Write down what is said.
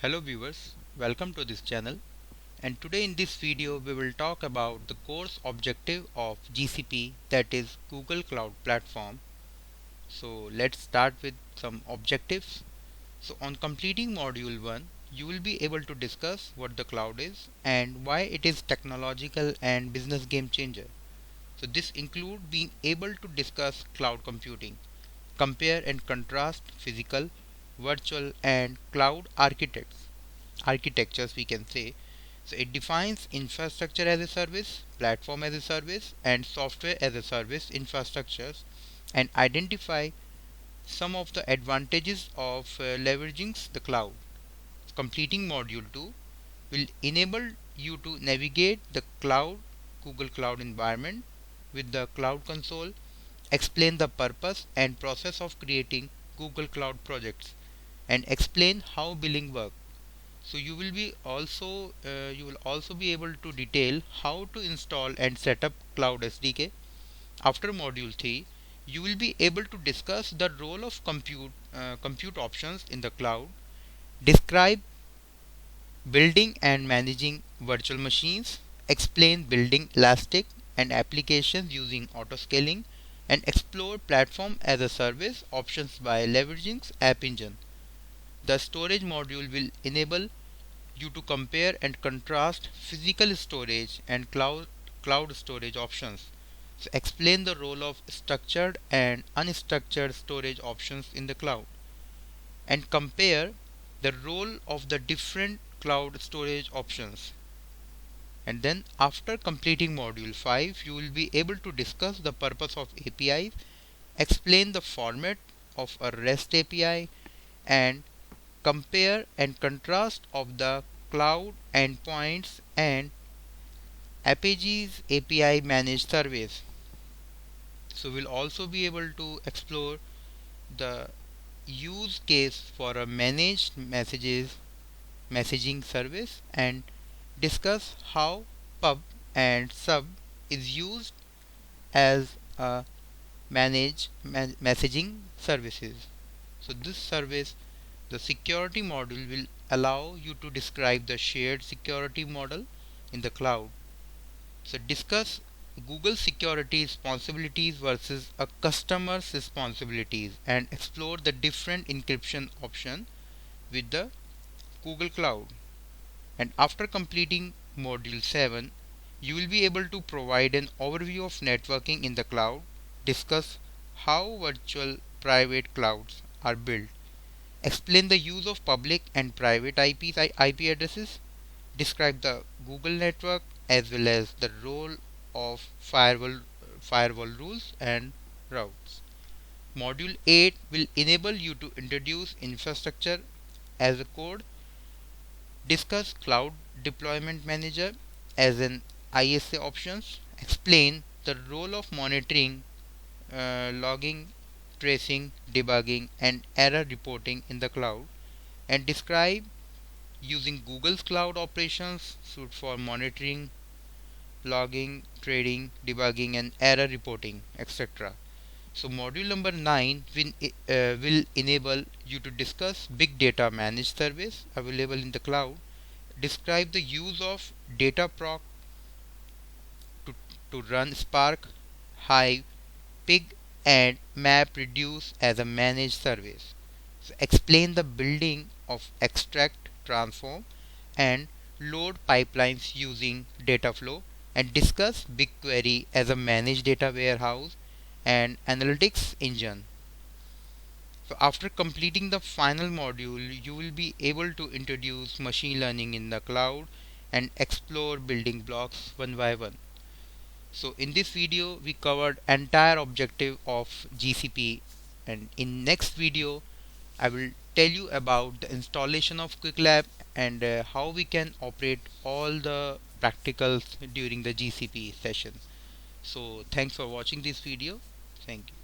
Hello viewers, welcome to this channel, and today in this video we will talk about the course objective of GCP, that is Google Cloud Platform. So let's start with some objectives. So on completing module 1 you will be able to discuss what the cloud is and why it is technological and business game changer. So this include being able to discuss cloud computing, compare and contrast physical, virtual and cloud architectures we can say. So it defines infrastructure as a service, platform as a service and software as a service infrastructures, and identify some of the advantages of leveraging the cloud. Completing module 2 will enable you to navigate the cloud Google Cloud environment with the Cloud Console, explain the purpose and process of creating Google Cloud projects, and explain how billing works. So you will also be able to detail how to install and set up Cloud SDK. After module 3 you will be able to discuss the role of compute options in the cloud, describe building and managing virtual machines, explain building elastic and applications using autoscaling, and explore platform as a service options by leveraging App Engine. The storage module will enable you to compare and contrast physical storage and cloud storage options. So explain the role of structured and unstructured storage options in the cloud, and compare the role of the different cloud storage options. And then after completing module 5 you will be able to discuss the purpose of APIs, explain the format of a REST API, and compare and contrast of the cloud endpoints and Apache's API managed service. So we'll also be able to explore the use case for a managed messaging service and discuss how pub and sub is used as a messaging services. So this service, the security module will allow you to describe the shared security model in the cloud. So discuss Google security responsibilities versus a customer's responsibilities and explore the different encryption option with the Google Cloud. And after completing module 7 you will be able to provide an overview of networking in the cloud, discuss how virtual private clouds are built, explain the use of public and private IP addresses, describe the Google network as well as the role of firewall rules and routes. Module 8 will enable you to introduce infrastructure as a code, discuss cloud deployment manager as an ISA options, explain the role of monitoring, logging, tracing, debugging and error reporting in the cloud, and describe using Google's cloud operations suite for monitoring, logging, trading, debugging and error reporting, etc. So module number 9 will enable you to discuss big data managed service available in the cloud, describe the use of Dataproc to, to run Spark, Hive, Pig and MapReduce as a managed service. So explain the building of extract, transform and load pipelines using Dataflow, and discuss BigQuery as a managed data warehouse and analytics engine. So after completing the final module you will be able to introduce machine learning in the cloud and explore building blocks one by one. So in this video we covered entire objective of GCP, and in next video I will tell you about the installation of QuickLab and how we can operate all the practicals during the GCP session. So thanks for watching this video. Thank you.